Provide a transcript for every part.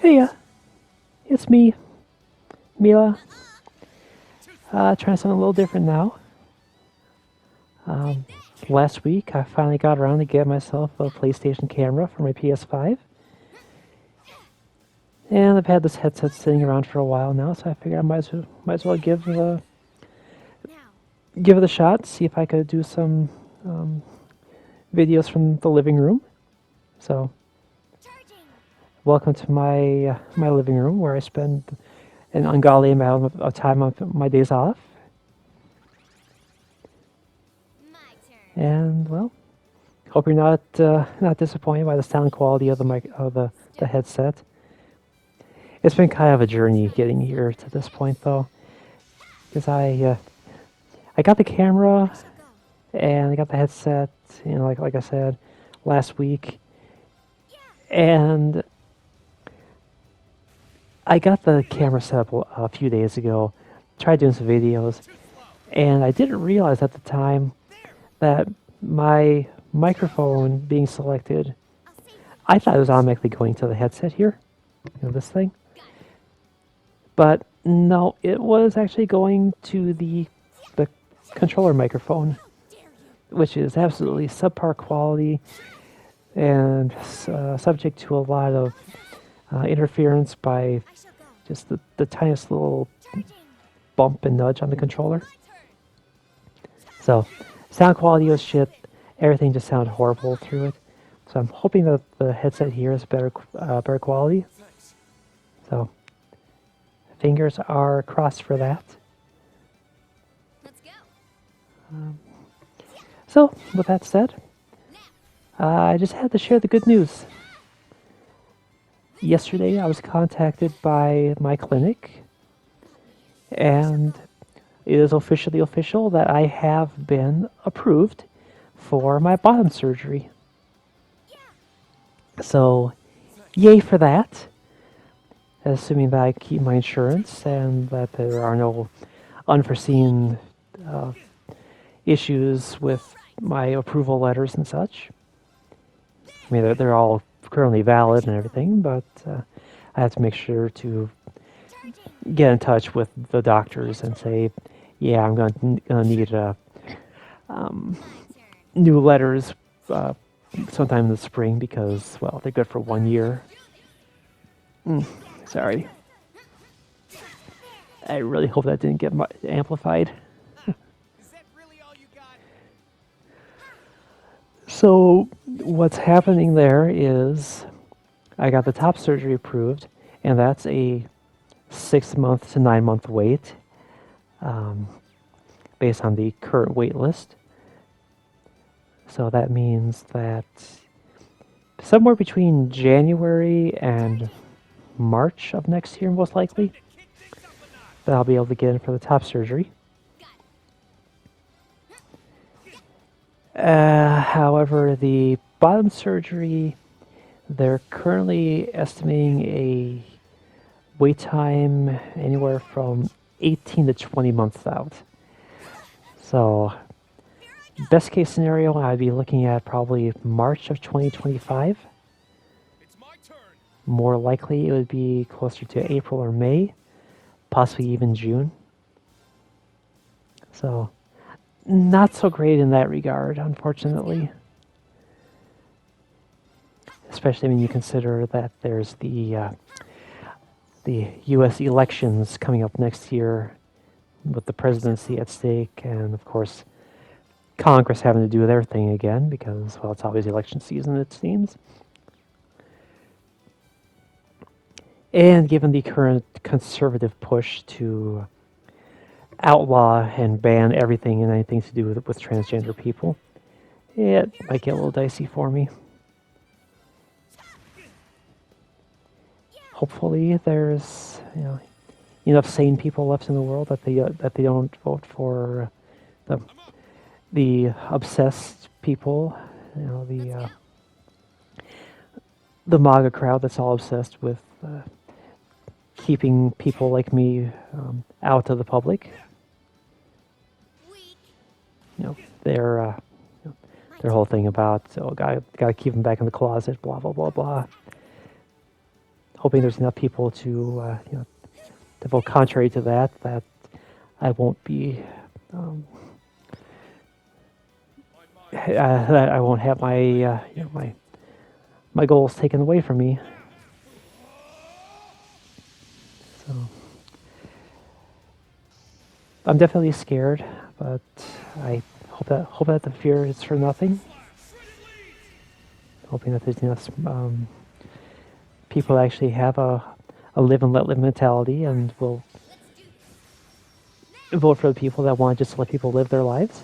Hey, it's me, Mila. Trying something a little different now. Um, Last week, I finally got around to get myself a PlayStation camera for my PS5, and I've had this headset sitting around for a while now, so I figured I might as well give it a shot, see if I could do some um, videos from the living room. So, welcome to my living room where I spend an ungodly amount of time on my days off. And well, hope you're not disappointed by the sound quality of the headset. It's been kind of a journey getting here to this point, though, because I got the camera and I got the headset, like I said last week, and I got the camera set up a few days ago. Tried doing some videos, and I didn't realize at the time that my microphone being selected, I thought it was automatically going to the headset here, this thing. But no, it was actually going to the controller microphone, which is absolutely subpar quality and subject to a lot of interference by just the tiniest little bump and nudge on the controller. So, sound quality was shit. Everything just sounded horrible through it. So I'm hoping that the headset here is better quality. So, fingers are crossed for that. So, with that said, I just had to share the good news. Yesterday, I was contacted by my clinic, and it is officially official that I have been approved for my bottom surgery. So, yay for that. Assuming that I keep my insurance and that there are no unforeseen uh, issues with my approval letters and such. I mean, they're all currently valid and everything, but I have to make sure to get in touch with the doctors and say, yeah, I'm going to need new letters sometime in the spring because, well, they're good for 1 year. Sorry. I really hope that didn't get amplified. So, what's happening there is I got the top surgery approved, and that's a 6 month to 9 month wait based on the current wait list. So, that means that somewhere between January and March of next year, most likely, that I'll be able to get in for the top surgery. However, the bottom surgery, they're currently estimating a wait time anywhere from 18 to 20 months out. So, best case scenario, I'd be looking at probably March of 2025. More likely, it would be closer to April or May, possibly even June. So, not so great in that regard, unfortunately. Especially when you consider that there's the U.S. elections coming up next year with the presidency at stake, and of course, Congress having to do their thing again because, well, it's always election season, it seems. And given the current conservative push to outlaw and ban everything and anything to do with transgender people, it might get a little dicey for me. Hopefully, there's enough sane people left in the world that they don't vote for the obsessed people, the MAGA crowd that's all obsessed with keeping people like me out of the public. Their whole thing about gotta keep them back in the closet, blah blah blah blah. hoping there's enough people to to vote contrary to that, that I won't be that I won't have my my goals taken away from me. So I'm definitely scared, but I hope that the fear is for nothing. Hoping that there's enough people actually have a live and let live mentality and will vote for the people that want just to let people live their lives.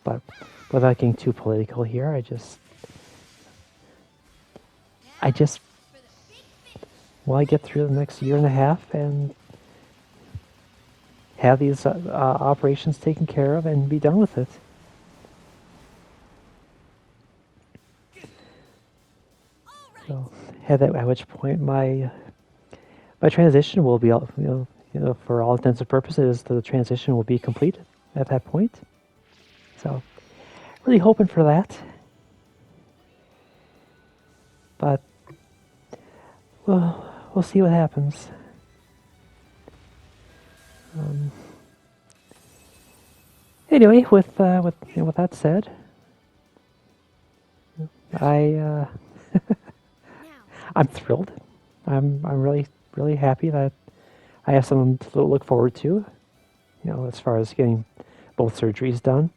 But without getting too political here, I just want to get through the next year and a half and have these operations taken care of and be done with it. So, at which point my transition will be, for all intents and purposes, the transition will be complete at that point. So, really hoping for that. But we'll see what happens. Anyway, with that said, I I'm thrilled. I'm really happy that I have something to look forward to. As far as getting both surgeries done.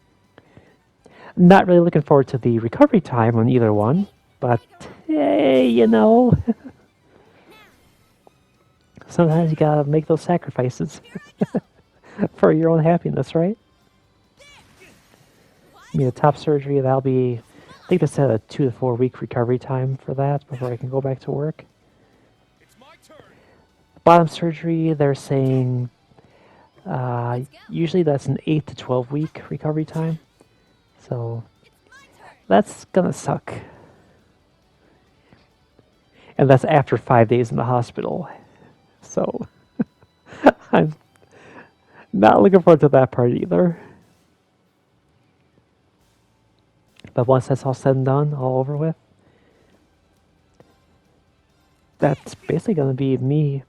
Not really looking forward to the recovery time on either one, but hey, sometimes you gotta make those sacrifices for your own happiness, right? I mean, the top surgery, that'll be, I think they said a 2 to 4 week recovery time for that before I can go back to work. Bottom surgery, they're saying usually that's an 8 to 12 week recovery time. So that's gonna suck. And that's after 5 days in the hospital. So I'm not looking forward to that part either. But once that's all said and done, all over with, that's basically going to be me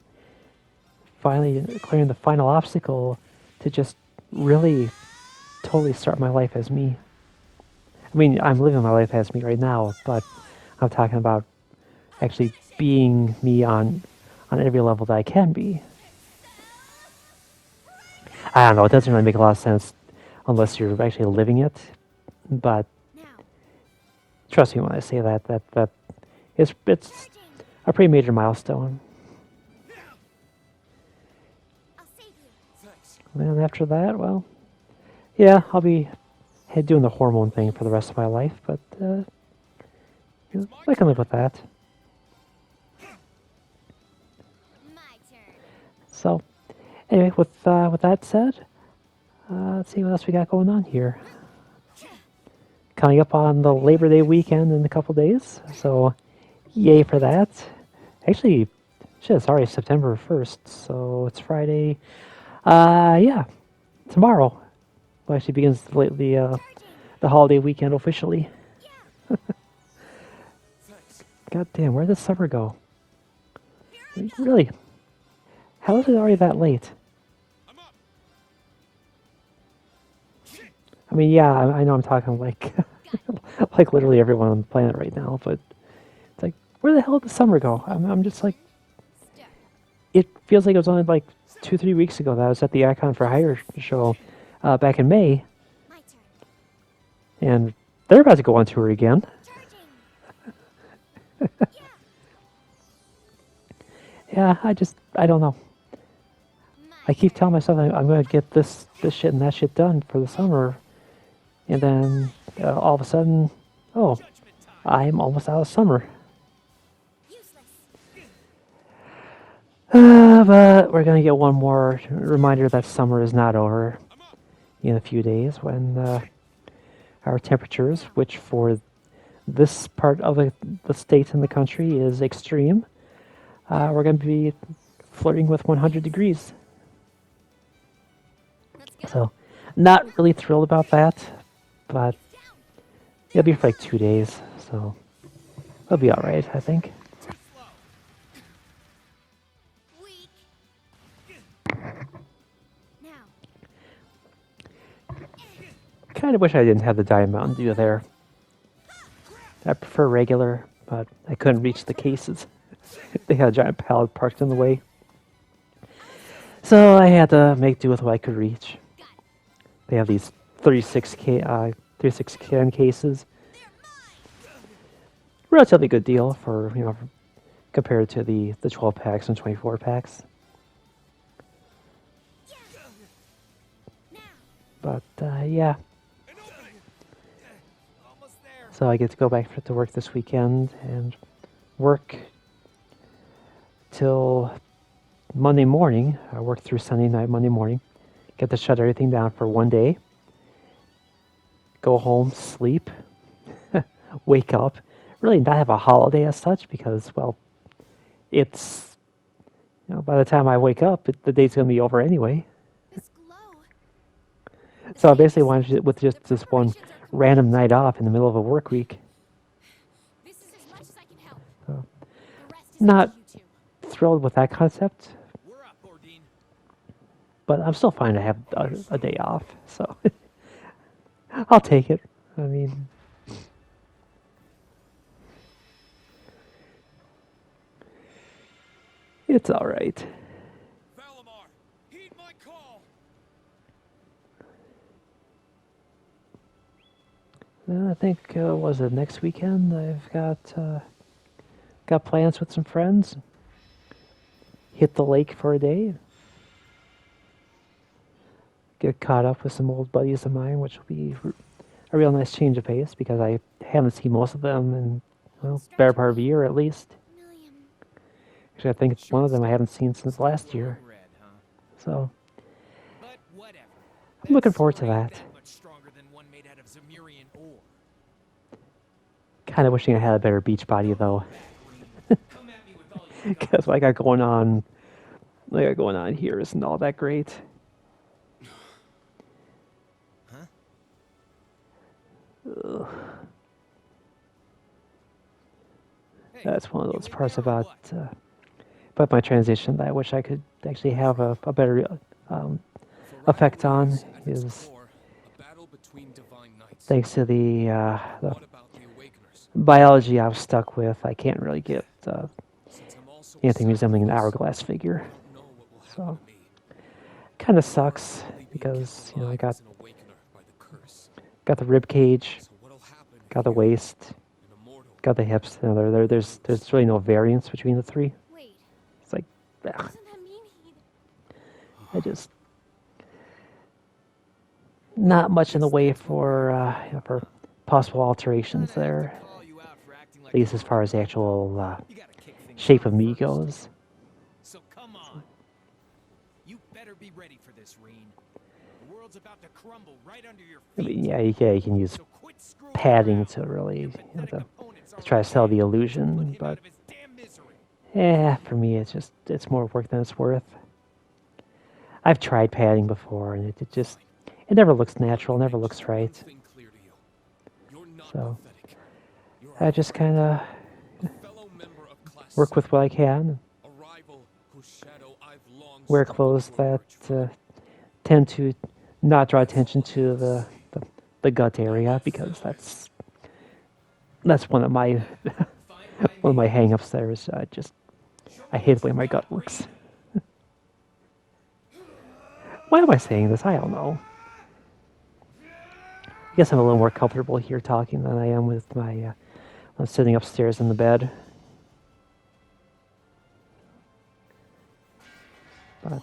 finally clearing the final obstacle to just really totally start my life as me. I mean, I'm living my life as me right now, but I'm talking about actually being me on every level that I can be. I don't know, it doesn't really make a lot of sense unless you're actually living it, but trust me when I say that it's a pretty major milestone. And after that, well, yeah, I'll be doing the hormone thing for the rest of my life, but I can live with that. So, anyway, with that said, let's see what else we got going on here. Coming up on the Labor Day weekend in a couple days, so yay for that. Actually, shit, it's already September 1st, so it's Friday. Yeah, tomorrow actually begins the holiday weekend officially. God damn, where did summer go? Really? How is it already that late? I mean, yeah, I know I'm talking like like literally everyone on the planet right now, but it's like, where the hell did the summer go? I'm just like, it feels like it was only like 2-3 weeks ago that I was at the Icon for Hire show back in May, and they're about to go on tour again. Yeah, I don't know. I keep telling myself I'm going to get this shit and that shit done for the summer, and then all of a sudden, oh, I'm almost out of summer. But we're going to get one more reminder that summer is not over in a few days when our temperatures, which for this part of the state and the country is extreme, we're going to be flirting with 100 degrees. So, not really thrilled about that, but it'll be for like 2 days, so it'll be alright, I think. Kind of wish I didn't have the Diet Mountain Dew there. I prefer regular, but I couldn't reach the cases. They had a giant pallet parked in the way. So I had to make do with what I could reach. They have these 36 can cases. Relatively good deal for, compared to the 12 packs and 24 packs. But yeah. So I get to go back to work this weekend and work till Monday morning. I work through Sunday night, Monday morning. Get to shut everything down for one day. Go home, sleep, wake up. Really not have a holiday as such because, well, it's, by the time I wake up, the day's going to be over anyway. So I basically wanted to, with just this one random night off in the middle of a work week. So, not thrilled with that concept, but I'm still fine to have a day off. So I'll take it. I mean, it's all right. I think was it next weekend? I've got plans with some friends. Hit the lake for a day. Get caught up with some old buddies of mine, which will be a real nice change of pace because I haven't seen most of them in better part of a year at least. Actually, I think one of them I haven't seen since last year. So I'm looking forward to that. Kind of wishing I had a better beach body though, because what I got going on here isn't all that great. Ugh. That's one of those parts about my transition that I wish I could actually have a better effect on is thanks to the biology I was stuck with. I can't really get anything resembling an hourglass figure, so kind of sucks because I got the rib cage, got the waist, got the hips. There's really no variance between the three. It's like, I just not much in the way for possible alterations there, at least as far as the actual shape of me goes. So come on. You better be ready for this, Reen. The world's about to crumble right under your feet. I mean, yeah, you can use padding to really to try to sell the illusion, but for me it's more work than it's worth. I've tried padding before and it never looks natural, never looks right. So I just kind of work with what I can. Wear clothes that tend to not draw attention to the gut area because that's one of my one of my hang-ups there is I hate the way my gut looks. Why am I saying this? I don't know. I guess I'm a little more comfortable here talking than I am with my sitting upstairs in the bed. But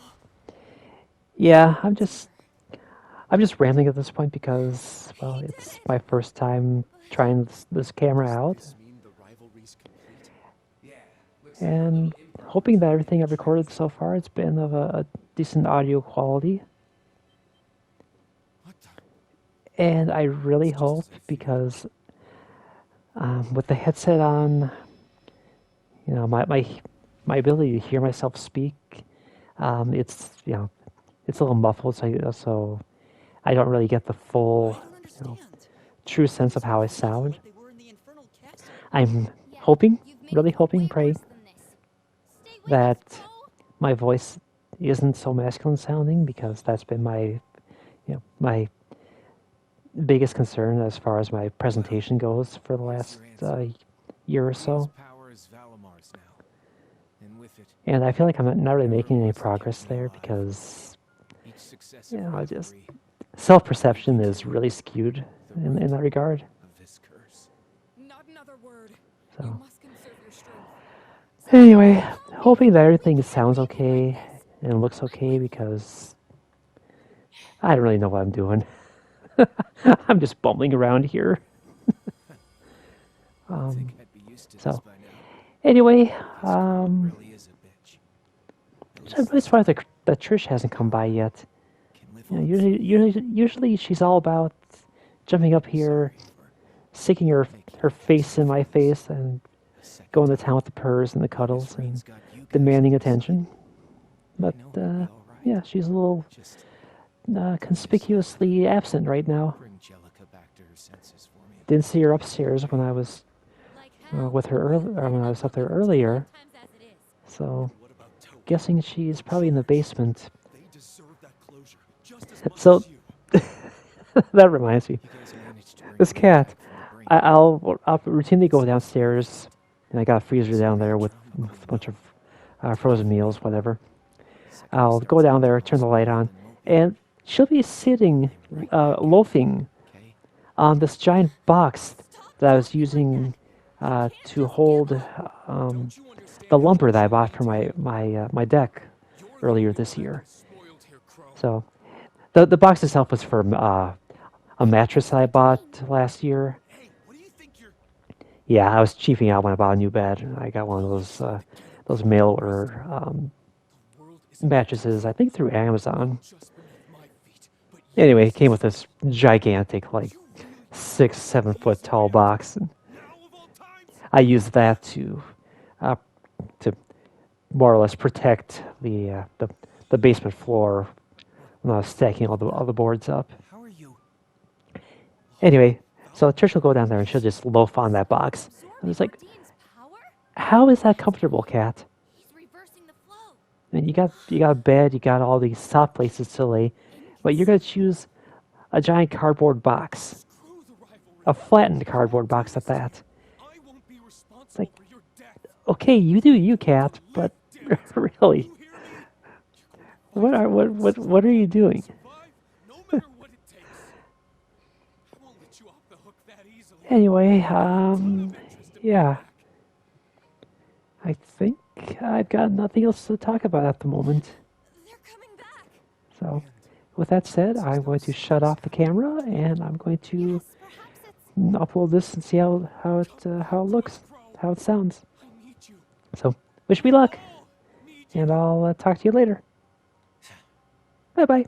yeah, I'm just rambling at this point because, well, it's my first time trying this camera out, and hoping that everything I've recorded so far it's been of a decent audio quality. And I really hope, because with the headset on, my ability to hear myself speak, it's it's a little muffled, so I don't really get the full, true sense of how I sound. I'm hoping, really hoping, praying that my voice isn't so masculine sounding, because that's been my biggest concern as far as my presentation goes for the last year or so. Power is Valamar's now, and with it, And I feel like I'm not really making any progress there because, each successive just referee self-perception is really skewed in that regard. of this curse. Not another word. So. You must conserve your strength. Anyway, hoping that everything sounds okay and looks okay because I don't really know what I'm doing. I'm just bumbling around here. I think I'd be used to so, this by now. Anyway, Really is a bitch. I'm really surprised that Trish hasn't come by yet. Can live You know, on usually she's all about jumping up here, sticking her face in my face, and going to town with the purrs and the cuddles and demanding attention. But yeah, she's a little conspicuously absent right now. Bring Jellica back to her senses for me. Didn't see her upstairs when I was Like hell. with her when I was up there earlier. Times as it is. So, guessing she's probably in the basement. They deserve that closure just as much So, as you. that reminds me. You guys managed to bring This me cat, back from the brink. I'll routinely go downstairs, and I got a freezer down there with a bunch of frozen meals, whatever. I'll go down there, turn the light on, and she'll be sitting, loafing Okay? on this giant box that I was using to hold the lumber that I bought for my deck earlier this year. Spoiled here, Crow. So, the box itself was for a mattress that I bought last year. Hey, what do you think you're... Yeah, I was chiefing out when I bought a new bed. I got one of those mail order The world is mattresses, I think through Amazon. just beneath my feet, but you Anyway, it came with this gigantic, like 6-7 foot tall box, and now of all times... I used that to more or less protect the basement floor when I was stacking all the boards up. How are you? Anyway, so Trish will go down there and she'll just loaf on that box. And it's like, Dean's power? how is that comfortable, Cat? He's reversing the flow. I mean, you got a bed, you got all these soft places to lay, but you're gonna choose a giant cardboard box, Screw the rivalry. a flattened cardboard box at that. I won't be responsible like- for your death. Okay, you do you, Cat, but really, You hear me? what are you doing? Survive, no matter what it takes. I won't let you off the hook that easily. Anyway, Interest in yeah, back. I think I've got nothing else to talk about at the moment. They're coming back. So, with that said, I'm going to shut off the camera and I'm going to Yes, perhaps it's... upload this and see how it looks, how it sounds. I need you. So, wish me luck, All need you. and I'll talk to you later. Bye bye.